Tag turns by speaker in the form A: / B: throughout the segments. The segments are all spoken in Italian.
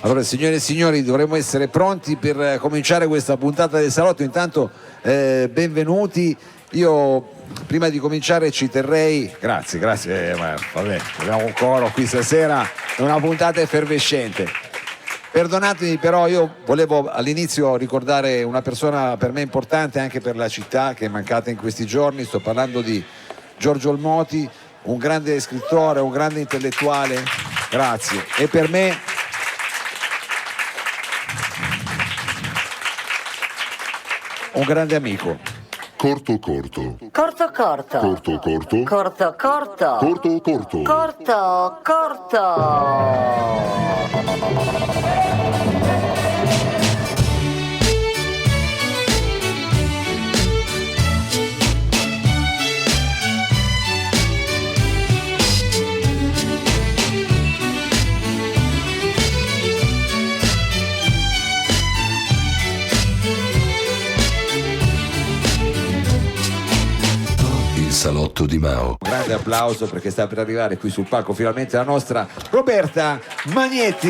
A: Allora, signore e signori, dovremmo essere pronti per cominciare questa puntata del salotto. Intanto benvenuti. Io prima di cominciare ci terrei, grazie, ma vabbè, abbiamo un coro qui stasera, è una puntata effervescente. Perdonatemi, però io volevo all'inizio ricordare una persona per me importante anche per la città, che è mancata in questi giorni. Sto parlando di Giorgio Olmoti, un grande scrittore, un grande intellettuale, grazie, e per me un grande amico.
B: Corto. Salotto di Mao.
A: Un grande applauso perché sta per arrivare qui sul palco finalmente la nostra Roberta Magnetti.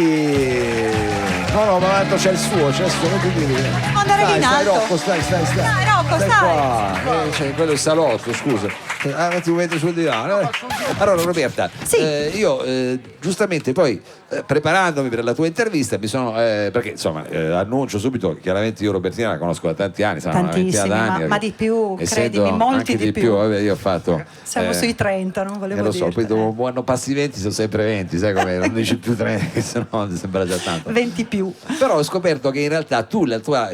A: No, ma l'altro c'è il suo, non ti dire.
C: Devo andare in alto.
A: Rocco, stai.
C: Dai, Rocco, stai.
A: Qua. Quello è il salotto, scusa. Ti metti sul divano. Allora Roberta,
C: sì.
A: Io giustamente poi preparandomi per la tua intervista mi sono perché insomma annuncio subito che chiaramente io Robertina la conosco da tanti anni, una ventina d'anni,
C: ma di più, credimi, molti
A: di più. Vabbè, io ho fatto
C: siamo sui 30, non volevo
A: lo so,
C: dirtene.
A: poi dopo quando passi 20 sono sempre 20, sai com'è, non dici più 30, se no ti sembra già tanto.
C: 20 più.
A: Però ho scoperto che in realtà tu la tua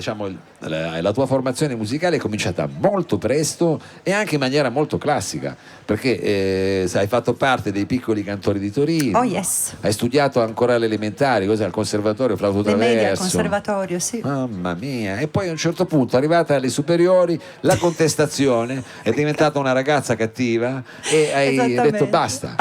A: formazione musicale è cominciata molto presto e anche in maniera molto classica, perché hai fatto parte dei piccoli cantori di Torino.
C: Oh yes.
A: Hai studiato ancora alle elementari, al conservatorio, flauto traverso.
C: Le medie al conservatorio, sì.
A: Mamma mia. E poi a un certo punto, arrivata alle superiori, la contestazione, è diventata una ragazza cattiva e hai detto basta.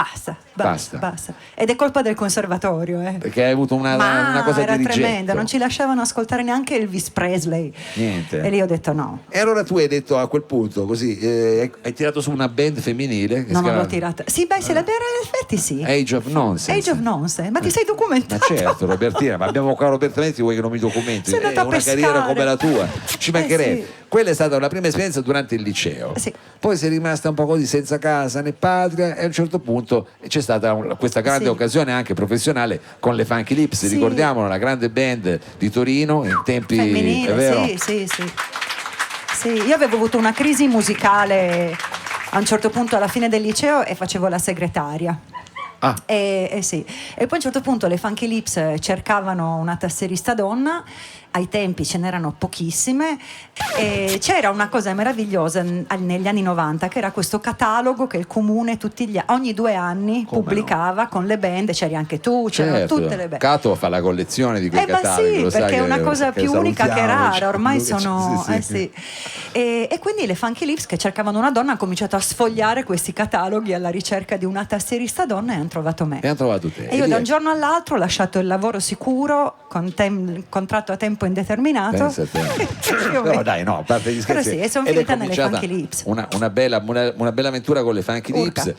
C: Ed è colpa del conservatorio,
A: perché hai avuto una cosa
C: era
A: di rigetto.
C: tremenda, non ci lasciavano ascoltare neanche Elvis Presley.
A: Niente.
C: E lì ho detto no.
A: E allora tu hai detto a quel punto così, hai tirato su una band femminile che
C: non l'ho tirata. Sì, se la vera in effetti sì.
A: Age of Nonsense.
C: Ma ti sei documentato?
A: Ma certo, Robertina, ma abbiamo qua Roberta Magnetti, vuoi che non mi documenti?
C: Sei andata a
A: una
C: pescare.
A: Carriera come la tua, ci mancherebbe.
C: Sì.
A: Quella è stata la prima esperienza durante il liceo.
C: Sì.
A: Poi sei rimasta un po' così senza casa né patria e a un certo punto c'è stata questa grande occasione anche professionale con le Funky Lips, ricordiamolo, la grande band di Torino in tempi
C: femminile,
A: è vero?
C: Sì, io avevo avuto una crisi musicale a un certo punto alla fine del liceo e facevo la segretaria. E poi a un certo punto le Funky Lips cercavano una tastierista donna. Ai tempi ce n'erano pochissime e c'era una cosa meravigliosa negli anni 90 che era questo catalogo che il comune ogni 2 anni pubblicava con le band, c'eri anche tu, c'erano tutte le band.
A: Cato fa la collezione di quei cataloghi,
C: ma sì, perché è una cosa più unica che rara, ormai sono
A: sì.
C: E quindi le Funky Lips che cercavano una donna hanno cominciato a sfogliare questi cataloghi alla ricerca di una tastierista donna e hanno trovato me.
A: E hanno trovato te.
C: E io da un giorno all'altro ho lasciato il lavoro sicuro con contratto a tempo indeterminato.
A: Però dai, no, a parte gli scherzi.
C: Però sì, e sono finita nelle Funky Lips.
A: Una bella avventura con le Funky Lips,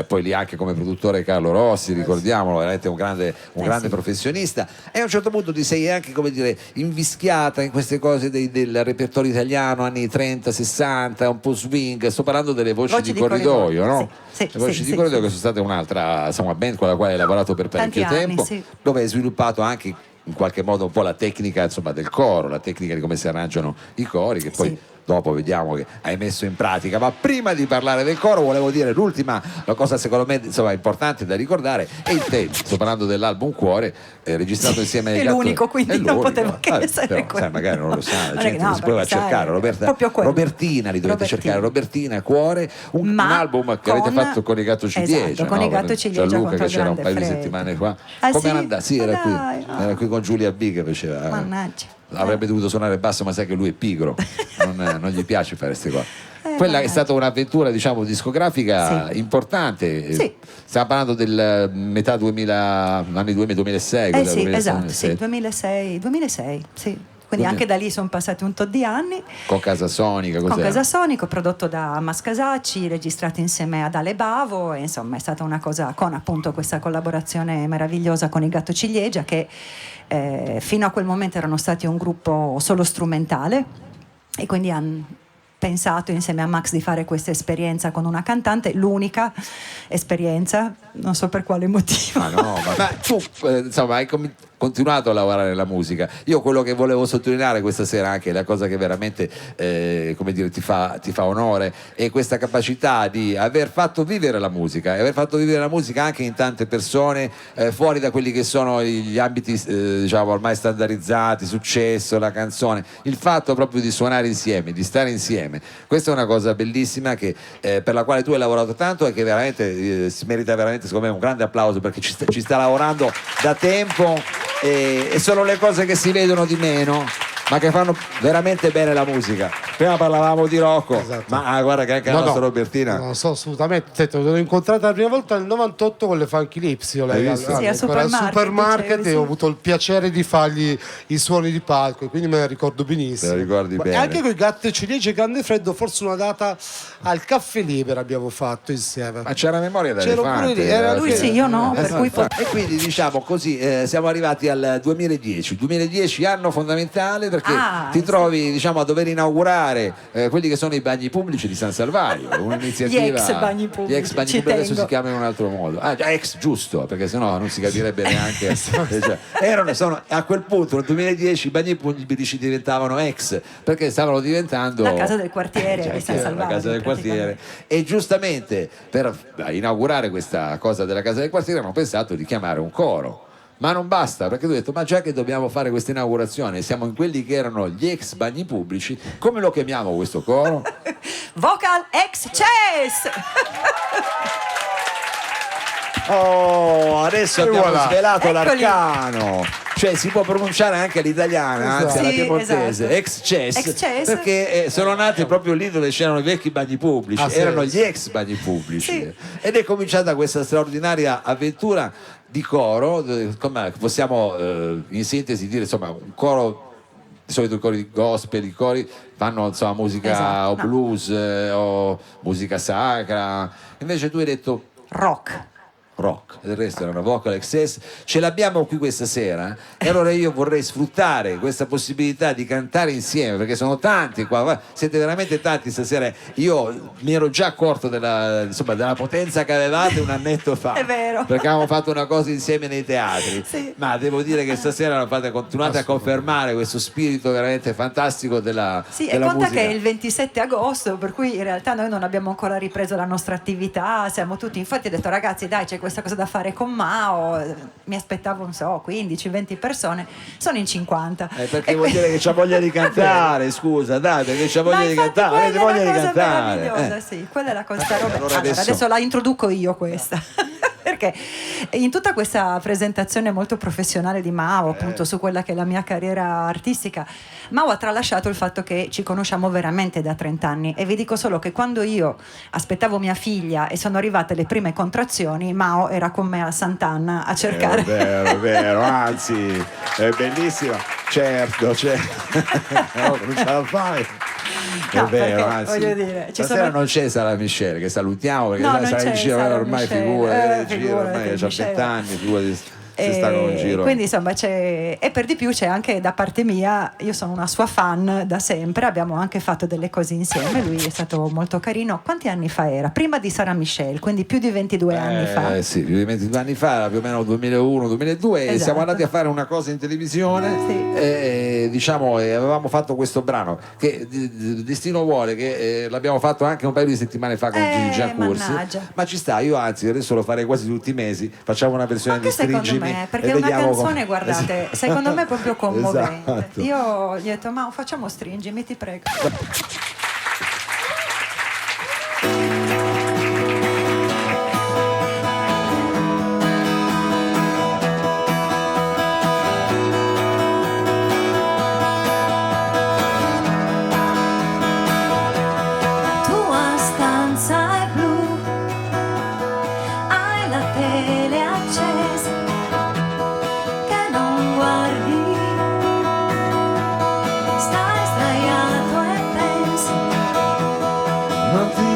A: poi lì anche come produttore Carlo Rossi, ricordiamolo, veramente un grande professionista. E a un certo punto ti sei anche, come dire, invischiata in queste cose del repertorio italiano anni 30, 60, un po' swing. Sto parlando delle voci di corridoio, no?
C: Sì,
A: le voci di corridoio che sono state un'altra band con la quale hai lavorato per parecchio tempo, dove hai sviluppato anche in qualche modo un po' la tecnica del coro, la tecnica di come si arrangiano i cori, che poi dopo vediamo che hai messo in pratica. Ma prima di parlare del coro volevo dire la cosa secondo me importante da ricordare è il tema. Sto parlando dell'album Cuore, registrato insieme ai
C: È l'unico, quindi non poteva che essere quello.
A: Magari non lo sa, la gente si poteva cercare Robertina, li dovete cercare, Robertina Cuore, un album che avete fatto con i Gatto Ciliegia,
C: con i Gatto Ciliegia,
A: Gianluca che c'era un paio di settimane qua. Come era andato? Sì, era qui con Giulia B che faceva.
C: Mannaggia.
A: Avrebbe dovuto suonare basso, ma sai che lui è pigro, non gli piace fare queste cose. Quella è stata un'avventura, diciamo, discografica importante. Stiamo parlando del metà 2000, anni 2006.
C: Esatto, 2006, sì. Quindi anche da lì sono passati un tot di anni.
A: Con Casa Sonica, cos'era?
C: Con Casa Sonica, prodotto da Mascasacci, registrato insieme ad Ale Bavo, e insomma è stata una cosa con appunto questa collaborazione meravigliosa con i Gatto Ciliegia, che fino a quel momento erano stati un gruppo solo strumentale, e quindi hanno pensato insieme a Max di fare questa esperienza con una cantante, l'unica esperienza, non so per quale motivo.
A: Ma tu insomma hai continuato a lavorare nella musica. Io quello che volevo sottolineare questa sera, anche la cosa che veramente come dire, ti fa onore, è questa capacità di aver fatto vivere la musica, e aver fatto vivere la musica anche in tante persone, fuori da quelli che sono gli ambiti diciamo ormai standardizzati, successo, la canzone, il fatto proprio di suonare insieme, di stare insieme. Questa è una cosa bellissima che, per la quale tu hai lavorato tanto, e che veramente si merita veramente secondo me un grande applauso, perché ci sta lavorando da tempo, e sono le cose che si vedono di meno ma che fanno veramente bene la musica. Prima parlavamo di Rocco, esatto. Ma guarda che anche la nostra Robertina.
B: Non so assolutamente. Senti, l'ho incontrata la prima volta nel 98 con le Funky Lips. Io lei
C: sì, al supermarket,
B: dicevi, e ho avuto il piacere di fargli i suoni di palco, e quindi me la ricordo benissimo.
A: Te la ricordi bene.
B: Anche con i Gatto Ciliegia e Grande Freddo, forse una data al Caffè Libero abbiamo fatto insieme.
A: Ma c'era memoria dell'elefante.
C: Era lui, sì, io no, per cui
A: e quindi diciamo così siamo arrivati al 2010, anno fondamentale, perché ti trovi diciamo a dover inaugurare quelli che sono i bagni pubblici di San Salvario, un'iniziativa.
C: Gli ex bagni pubblici,
A: gli ex bagni pubblici adesso si chiamano in un altro modo. Ex, giusto, perché sennò non si capirebbe neanche. Sono, a quel punto nel 2010 i bagni pubblici diventavano ex, perché stavano diventando
C: la casa del quartiere di San Salvario,
A: la casa del quartiere, e giustamente per inaugurare questa cosa della casa del quartiere hanno pensato di chiamare un coro. Ma non basta, perché tu hai detto, ma già che dobbiamo fare questa inaugurazione, siamo in quelli che erano gli ex bagni pubblici, come lo chiamiamo questo coro?
C: Vocal Ex Chess!
A: Oh, adesso abbiamo svelato
C: Eccoli.
A: l'arcano. Cioè si può pronunciare anche all'italiana, anzi alla piemontese, ex chess, perché sono nati proprio lì dove c'erano i vecchi bagni pubblici, erano gli ex bagni pubblici, ed è cominciata questa straordinaria avventura di coro. Come possiamo in sintesi dire, insomma, un coro, di solito i cori di gospel, i cori fanno insomma musica o blues o musica sacra, invece tu hai detto
C: rock,
A: e del resto era una vocal excess. Ce l'abbiamo qui questa sera, e allora io vorrei sfruttare questa possibilità di cantare insieme, perché sono tanti qua, siete veramente tanti stasera. Io mi ero già accorto della potenza che avevate un annetto fa.
C: È vero,
A: perché avevamo fatto una cosa insieme nei teatri, ma devo dire che stasera continuate a confermare questo spirito veramente fantastico della
C: e conta
A: musica.
C: che è il 27 agosto, per cui in realtà noi non abbiamo ancora ripreso la nostra attività, siamo tutti, infatti ho detto ragazzi dai, c'è questa cosa da fare con Mao, mi aspettavo 15-20 persone, sono in 50,
A: perché vuol dire che c'ha voglia di cantare, scusa, dai, perché c'ha voglia di cantare, avete voglia di cantare,
C: meravigliosa, sì, quella è la cosa roba.
A: Allora
C: adesso la introduco io questa. Perché in tutta questa presentazione molto professionale di Mao, appunto su quella che è la mia carriera artistica, Mao ha tralasciato il fatto che ci conosciamo veramente da 30 anni, e vi dico solo che quando io aspettavo mia figlia e sono arrivate le prime contrazioni, Mao era con me a Sant'Anna a cercare.
A: È vero, anzi è bellissima, certo. No, non ce la fai. È vero, anzi,
C: voglio dire,
A: stasera non c'è Sara Michele, che salutiamo, perché Sara Michele ormai figura, ormai ha 20 anni, figurati. Quindi insomma e per di più c'è anche da parte mia, io sono una sua fan da sempre, abbiamo anche fatto delle cose insieme, lui è stato molto carino. Quanti anni fa era? Prima di Sara Michele, quindi più di 22 anni fa. Sì, più di 22 anni fa, era più o meno 2001-2002, e siamo andati a fare una cosa in televisione, e avevamo fatto questo brano che Destino vuole, che l'abbiamo fatto anche un paio di settimane fa con Gigi Giancursi, ma ci sta, io anzi adesso lo farei quasi tutti i mesi, facciamo una versione di Stringimi,
C: perché è una canzone, guardate, secondo me è proprio commovente. Esatto. Io gli ho detto, ma facciamo Stringimi, ti prego.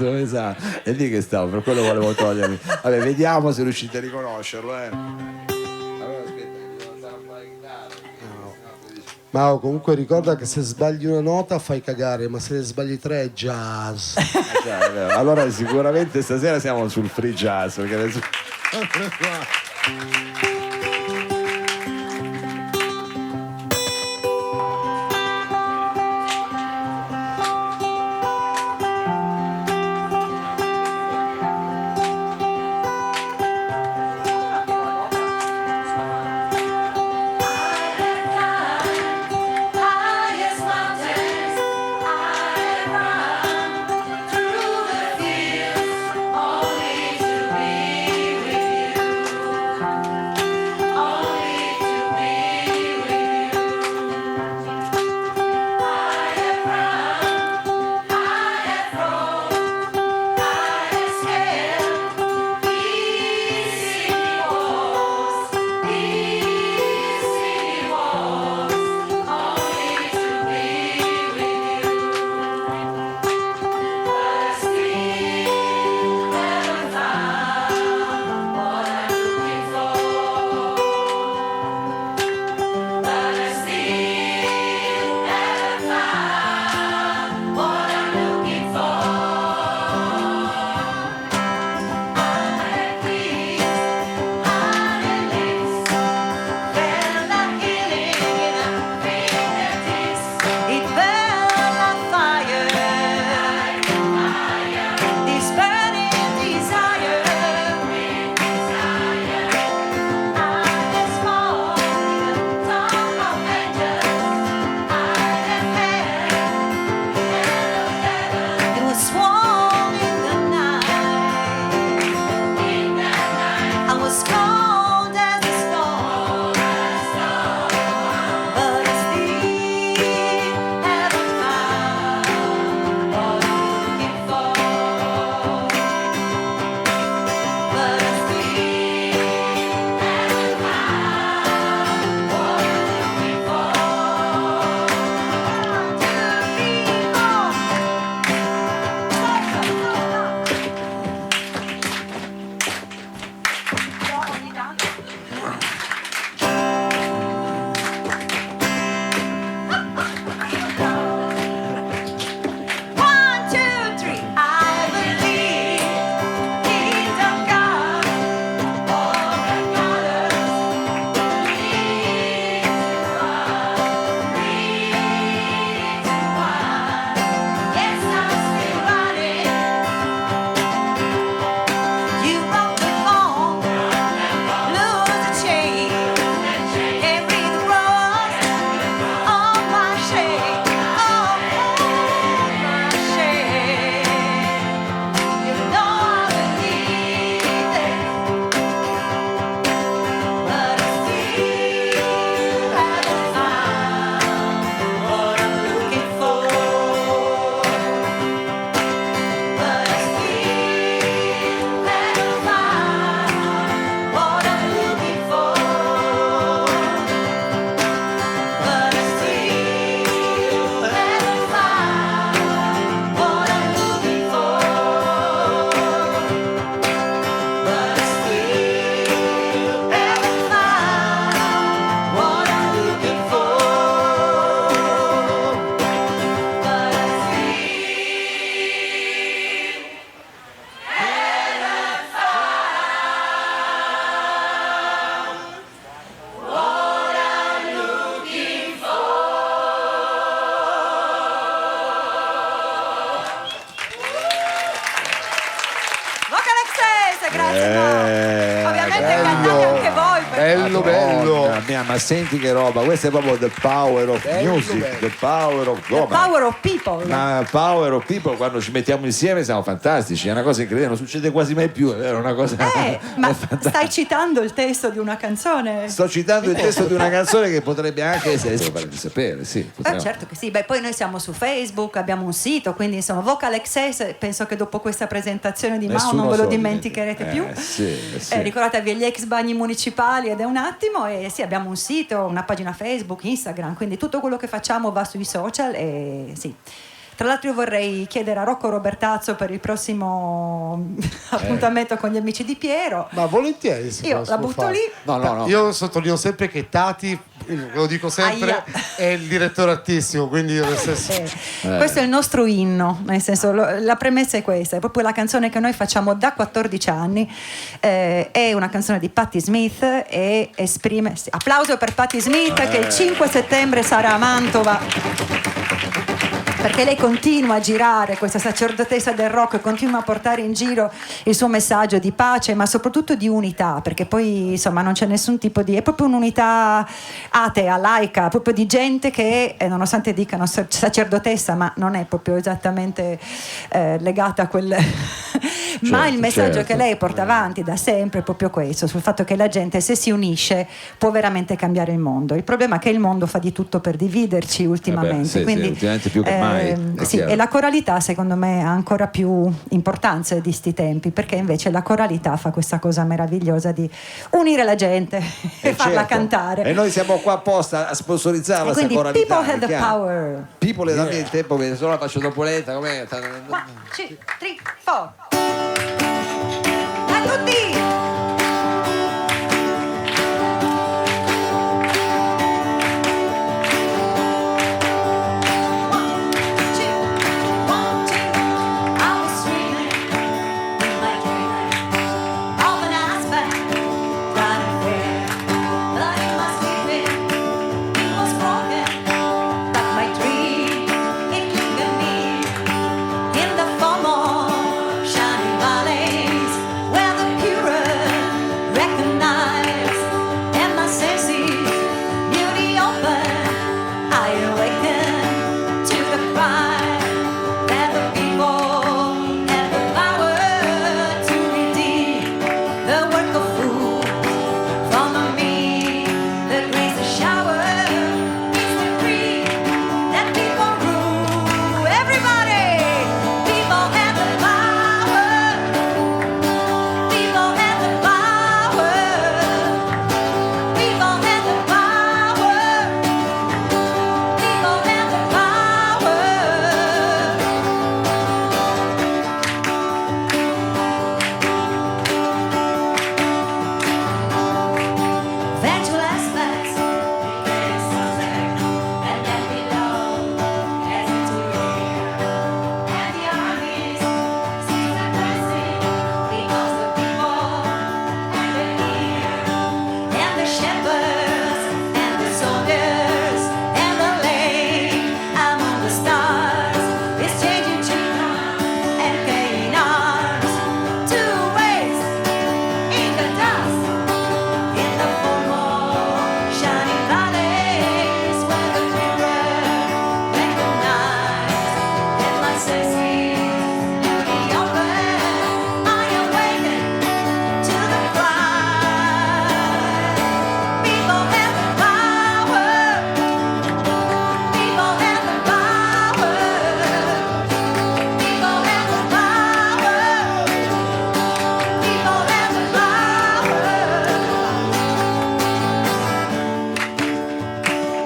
A: Esatto, è lì che stavo, per quello volevo togliermi. Vabbè, vediamo se riuscite a riconoscerlo. Allora aspetta, che devo andare a fare chitarra.
B: Mao, comunque ricorda che se sbagli una nota fai cagare, ma se ne sbagli tre è jazz.
A: È vero. Allora sicuramente stasera siamo sul free jazz, perché adesso... Ma senti che roba, questa è proprio the power of music, the power of
C: the power of people.
A: Ma power of people, quando ci mettiamo insieme siamo fantastici, è una cosa incredibile, non succede quasi mai più, è vero, una cosa
C: ma stai citando il testo di una canzone?
A: Sto citando il testo di una canzone che potrebbe anche essere, pare di sapere, sì.
C: Certo che sì, beh, poi noi siamo su Facebook, abbiamo un sito, quindi insomma Vocal Excess, penso che dopo questa presentazione di Mao non ve lo dimenticherete più.
A: Sì.
C: Ricordatevi gli ex bagni municipali ed è un attimo, e sì, abbiamo un sito, una pagina Facebook, Instagram, quindi tutto quello che facciamo va sui social e sì. Tra l'altro io vorrei chiedere a Rocco Robertazzo per il prossimo appuntamento con gli amici di Piero.
B: Ma volentieri
C: io la butto
B: fare.
C: lì.
A: No.
B: Io sottolineo sempre che Tati, lo dico sempre, è il direttore artistico, quindi io nel senso...
C: Questo è il nostro inno, nel senso, la premessa è questa, è proprio la canzone che noi facciamo da 14 anni, è una canzone di Patti Smith e esprime... Applauso per Patti Smith che il 5 settembre sarà a Mantova. Perché lei continua a girare, questa sacerdotessa del rock, continua a portare in giro il suo messaggio di pace, ma soprattutto di unità, perché poi insomma non c'è nessun tipo di... è proprio un'unità atea, laica, proprio di gente che, nonostante dicano sacerdotessa, ma non è proprio esattamente legata a quel... ma il messaggio che lei porta avanti da sempre è proprio questo, sul fatto che la gente, se si unisce, può veramente cambiare il mondo. Il problema è che il mondo fa di tutto per dividerci ultimamente, quindi
A: ultimamente più che mai.
C: Sì, e la coralità secondo me ha ancora più importanza di sti tempi, perché invece la coralità fa questa cosa meravigliosa di unire la gente e farla cantare.
A: E noi siamo qua apposta a sponsorizzarla,
C: quindi
A: coralità.
C: people have the power.
A: People dammi il tempo che solo la faccio dopo lenta. Com'è?
C: 1, 2, 3, 4. A tutti!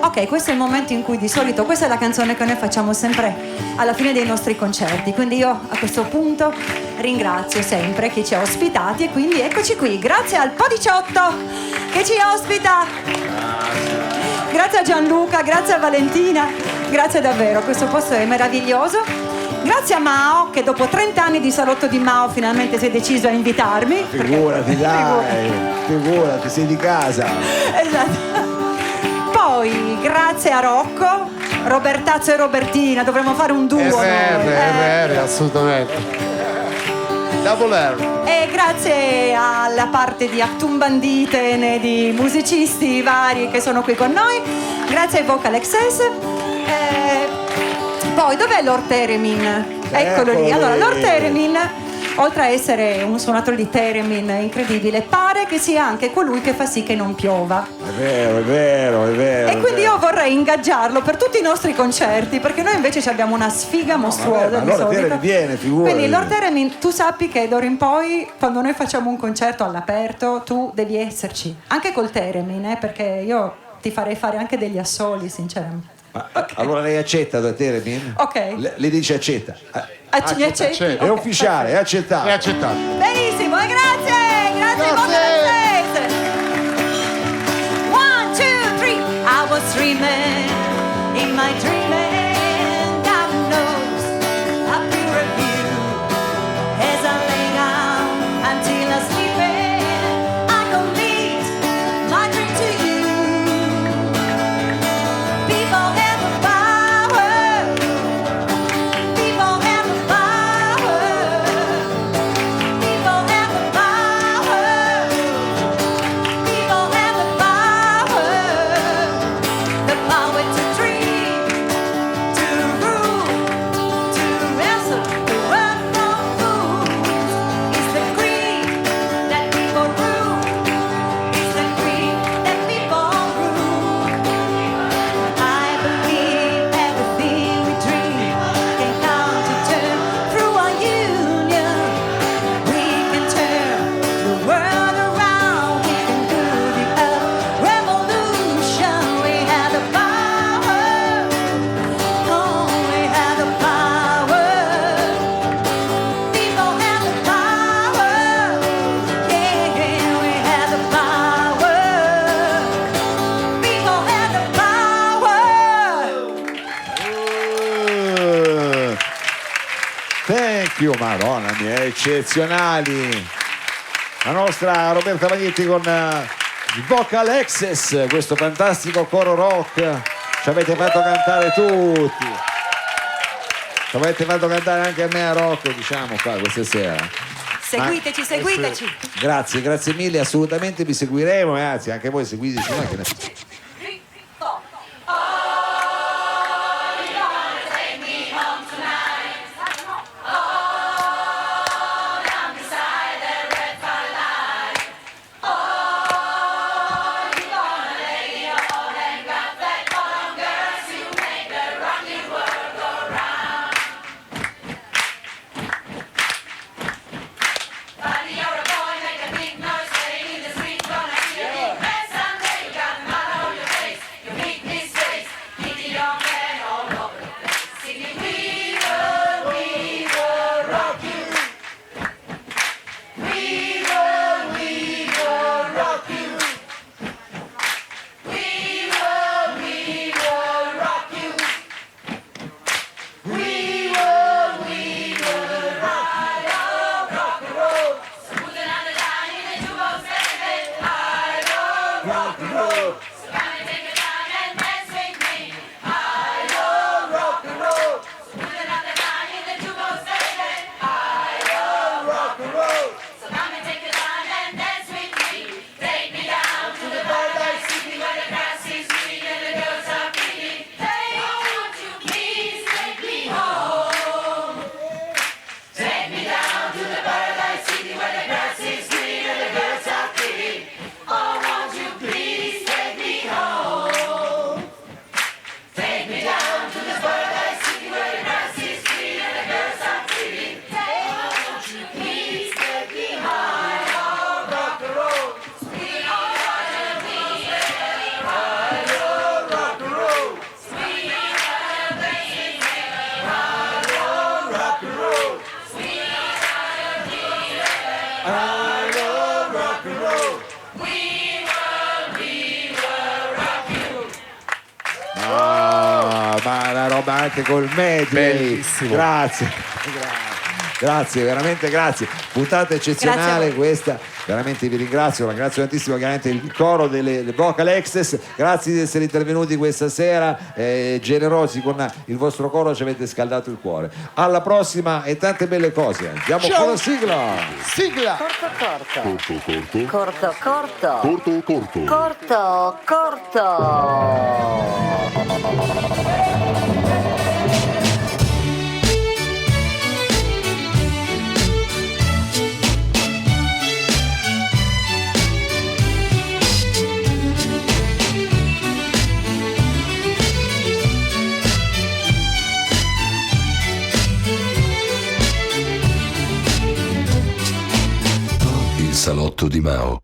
C: Ok, questo è il momento in cui di solito, questa è la canzone che noi facciamo sempre alla fine dei nostri concerti, quindi io a questo punto ringrazio sempre chi ci ha ospitati e quindi eccoci qui, grazie al Po18 che ci ospita, grazie a Gianluca, grazie a Valentina, grazie davvero, questo posto è meraviglioso, grazie a Mao che dopo 30 anni di salotto di Mao finalmente si è deciso a invitarmi.
A: Figurati, dai, figurati, sei di casa.
C: Esatto. Poi grazie a Rocco, Robertazzo e Robertina, dovremmo fare un duo.
B: Assolutamente. Double R.
C: E grazie alla parte di Actum Banditen, di musicisti vari che sono qui con noi, grazie ai Vocal Excess. Poi dov'è Lord Theremin? Eccolo lì. Allora, Lord Theremin, oltre a essere un suonatore di theremin incredibile, pare che sia anche colui che fa sì che non piova.
A: È vero.
C: E quindi io vorrei ingaggiarlo per tutti i nostri concerti, perché noi invece abbiamo una sfiga mostruosa.
A: Allora Theremin viene, figurati.
C: Quindi Lord Theremin, tu sappi che d'ora in poi, quando noi facciamo un concerto all'aperto, tu devi esserci, anche col Theremin, perché io ti farei fare anche degli assoli, sinceramente.
A: Allora lei accetta da Teremin?
C: Ok.
A: Le dice accetta.
C: Mi accetti?
A: È ufficiale, è accettato.
D: È accettato.
C: Benissimo, e grazie mondo francese. 1, 2, 3. I was dreaming in my dreaming, God knows a pure view as I lay down until I sleeping. I complete my dream to you. People have the power. People have the power. People have the power. People have the power. The power to dream, to rule, to wrestle the world from fools. It's the greed that people rule. It's the greed that people rule. I believe everything we dream can come to turn through our union. We can turn the world around. We can do the earth revolution. We have the power. Oh, we have the power. People have the power. Yeah, we have the power. People have the power.
A: Thank you, Madonna mia, eccezionali. La nostra Roberta Magnetti con il Vocal Access, questo fantastico coro rock. Ci avete fatto cantare tutti. Ci avete fatto cantare anche a me a Rocco, diciamo qua questa sera.
C: Seguiteci, seguiteci.
A: Grazie mille, assolutamente vi seguiremo, anzi anche voi seguiteci. Noi che ne- Ma la roba anche col medley.
D: Bellissimo.
A: Grazie, veramente grazie. Puntata eccezionale
C: Grazie
A: questa. Veramente vi ringrazio tantissimo chiaramente il coro delle Vocal Access. Grazie di essere intervenuti questa sera, generosi con il vostro coro, ci avete scaldato il cuore. Alla prossima e tante belle cose. Andiamo con la sigla.
D: Sigla.
E: Il salotto di Mao.